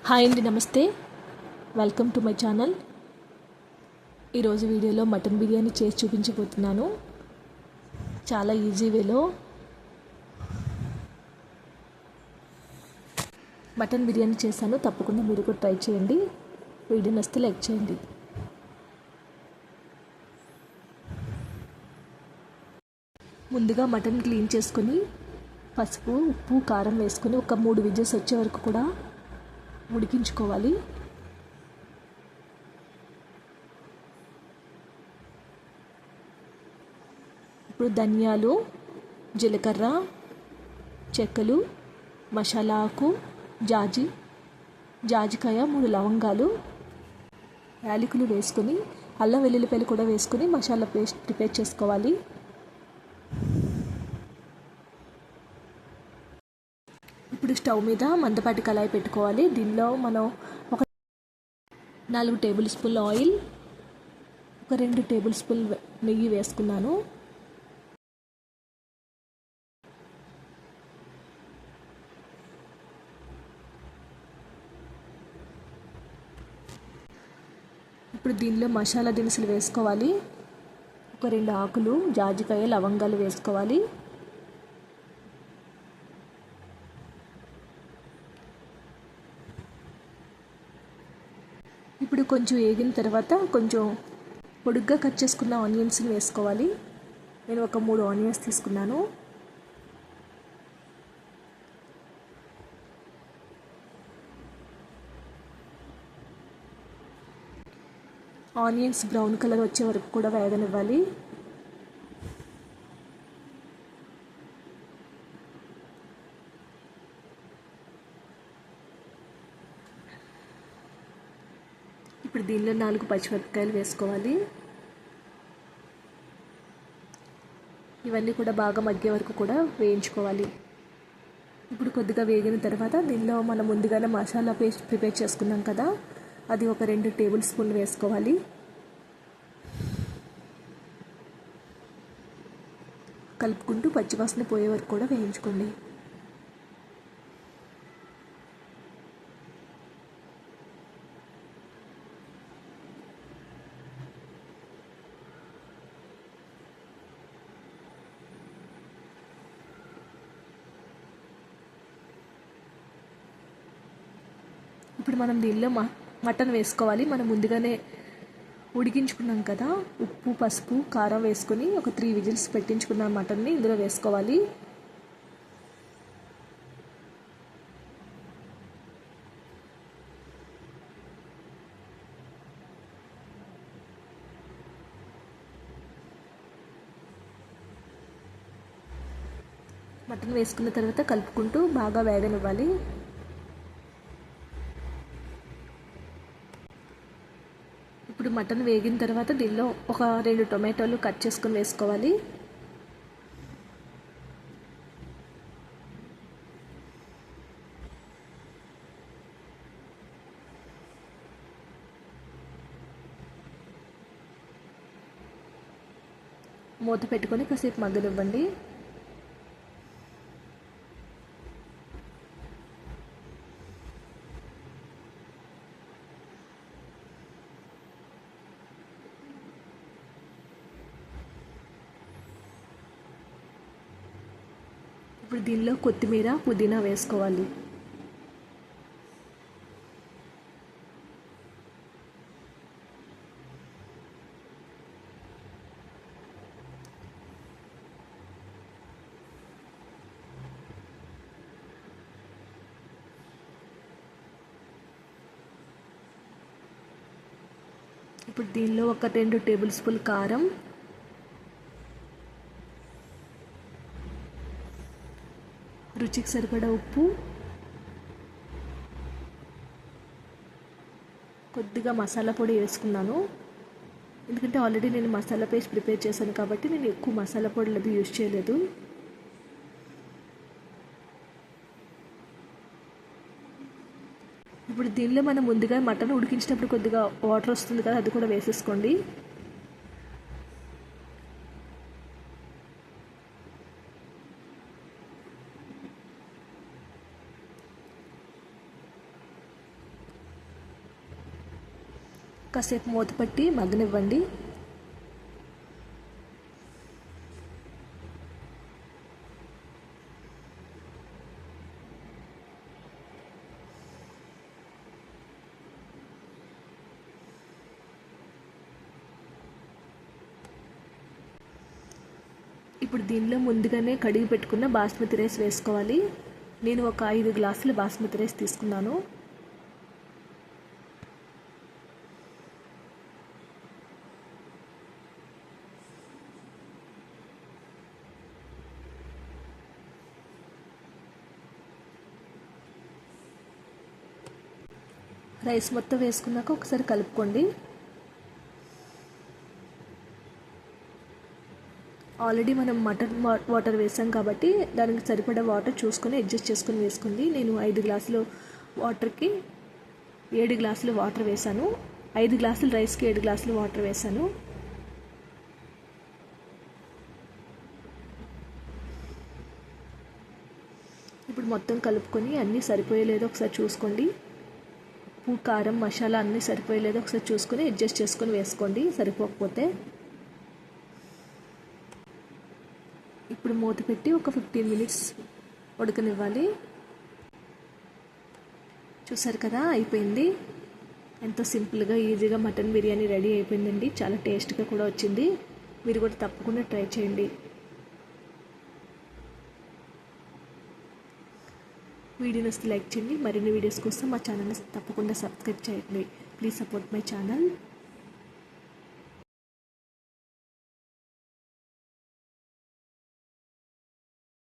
Hi అండి, నమస్తే. Welcome to my channel. ఈరోజు వీడియోలో మటన్ బిర్యానీ చేసి చూపించబోతున్నాను. చాలా ఈజీ వేలో మటన్ బిర్యానీ చేశాను. తప్పకుండా మీరు కూడా ట్రై చేయండి. వీడియో నచ్చితే లైక్ చేయండి. ముందుగా మటన్ క్లీన్ చేసుకొని పసుపు, ఉప్పు, కారం వేసుకొని ఒక 3 విజిల్స్ వచ్చే వరకు కూడా ఉడికించుకోవాలి. ఇప్పుడు ధనియాలు, జీలకర్ర, చెక్కలు, మసాలా ఆకు, జాజికాయ, 3 లవంగాలు, యాలకులు వేసుకొని అల్లం వెల్లుల్లిపాయలు కూడా వేసుకొని మసాలా పేస్ట్ ప్రిపేర్ చేసుకోవాలి. ఇప్పుడు స్టవ్ మీద మందపాటి కళాయి పెట్టుకోవాలి. దీనిలో మనం ఒక 4 టేబుల్ స్పూన్ల ఆయిల్, ఒక 2 టేబుల్ స్పూన్ల నెయ్యి వేసుకున్నాను. ఇప్పుడు దీనిలో మసాలా దినుసులు వేసుకోవాలి. ఒక 2 ఆకులు, జాజికాయ, లవంగాలు వేసుకోవాలి. ఇప్పుడు కొంచెం వేగిన తర్వాత కొంచెం పొడుగ్గా కట్ చేసుకున్న ఆనియన్స్ని వేసుకోవాలి. నేను ఒక 3 ఆనియన్స్ తీసుకున్నాను. ఆనియన్స్ బ్రౌన్ కలర్ వచ్చే వరకు కూడా వేగనివ్వాలి. ఇప్పుడు దీనిలో 4 పచ్చిమిరపకాయలు వేసుకోవాలి. ఇవన్నీ కూడా బాగా మగ్గే వరకు కూడా వేయించుకోవాలి. ఇప్పుడు కొద్దిగా వేగిన తర్వాత దీనిలో మనం ముందుగానే మసాలా పేస్ట్ ప్రిపేర్ చేసుకున్నాం కదా, అది ఒక 2 టేబుల్ స్పూన్లు వేసుకోవాలి. కలుపుకుంటూ పచ్చివాసన పోయే వరకు కూడా వేయించుకోండి. ఇప్పుడు మనం దీనిలో మటన్ వేసుకోవాలి. మనం ముందుగానే ఉడికించుకున్నాం కదా, ఉప్పు, పసుపు, కారం వేసుకొని ఒక 3 విజిల్స్ పెట్టించుకున్న మటన్ని ఇందులో వేసుకోవాలి. మటన్ వేసుకున్న తర్వాత కలుపుకుంటూ బాగా వేగనివ్వాలి. ఇప్పుడు మటన్ వేగిన తర్వాత దీనిలో ఒక 2 టొమాటోలు కట్ చేసుకొని వేసుకోవాలి. మూత పెట్టుకొని కాసేపు మగ్గనివ్వండి. ఇప్పుడు దీనిలో కొత్తిమీర, పుదీనా వేసుకోవాలి. ఇప్పుడు దీనిలో ఒక 2 టేబుల్ స్పూన్ల కారం, రుచికి సరిపడా ఉప్పు, కొద్దిగా మసాలా పొడి వేసుకున్నాను. ఎందుకంటే ఆల్రెడీ నేను మసాలా పేస్ట్ ప్రిపేర్ చేశాను కాబట్టి నేను ఎక్కువ మసాలా పొడులు అది యూజ్ చేయలేదు. ఇప్పుడు దీనిలో మనం ముందుగా మటన్ ఉడికించినప్పుడు కొద్దిగా వాటర్ వస్తుంది కదా, అది కూడా వేసేసుకోండి. కాసేపు మూత పట్టి మగ్గనివ్వండి. ఇప్పుడు దీనిలో ముందుగానే కడిగి పెట్టుకున్న బాస్మతి రైస్ వేసుకోవాలి. నేను ఒక 5 గ్లాసుల బాస్మతి రైస్ తీసుకున్నాను. రైస్ మొత్తం వేసుకున్నాక ఒకసారి కలుపుకోండి. ఆల్రెడీ మనం మటన్ వాటర్ వేసాం కాబట్టి దానికి సరిపడా వాటర్ చూసుకొని అడ్జస్ట్ చేసుకొని వేసుకోండి. నేను 5 గ్లాసులు వాటర్కి 7 గ్లాసులు వాటర్ వేసాను. 5 గ్లాసులు రైస్కి 7 గ్లాసులు వాటర్ వేసాను. ఇప్పుడు మొత్తం కలుపుకొని అన్నీ సరిపోయలేదో ఒకసారి చూసుకోండి. ఉప్పు, కారం, మసాలా అన్నీ సరిపోయలేదో ఒకసారి చూసుకొని అడ్జస్ట్ చేసుకొని వేసుకోండి సరిపోకపోతే. ఇప్పుడు మూత పెట్టి ఒక 15 మినిట్స్ ఉడకనివ్వాలి. చూసారు కదా, అయిపోయింది. ఎంతో సింపుల్గా ఈజీగా మటన్ బిర్యానీ రెడీ అయిపోయిందండి. చాలా టేస్ట్గా కూడా వచ్చింది. మీరు కూడా తప్పకుండా ట్రై చేయండి. వీడియో నచ్చితే లైక్ చేయండి. మరిన్ని వీడియోస్ కోసం మా ఛానల్ని తప్పకుండా సబ్స్క్రైబ్ చేయండి. Please support my channel.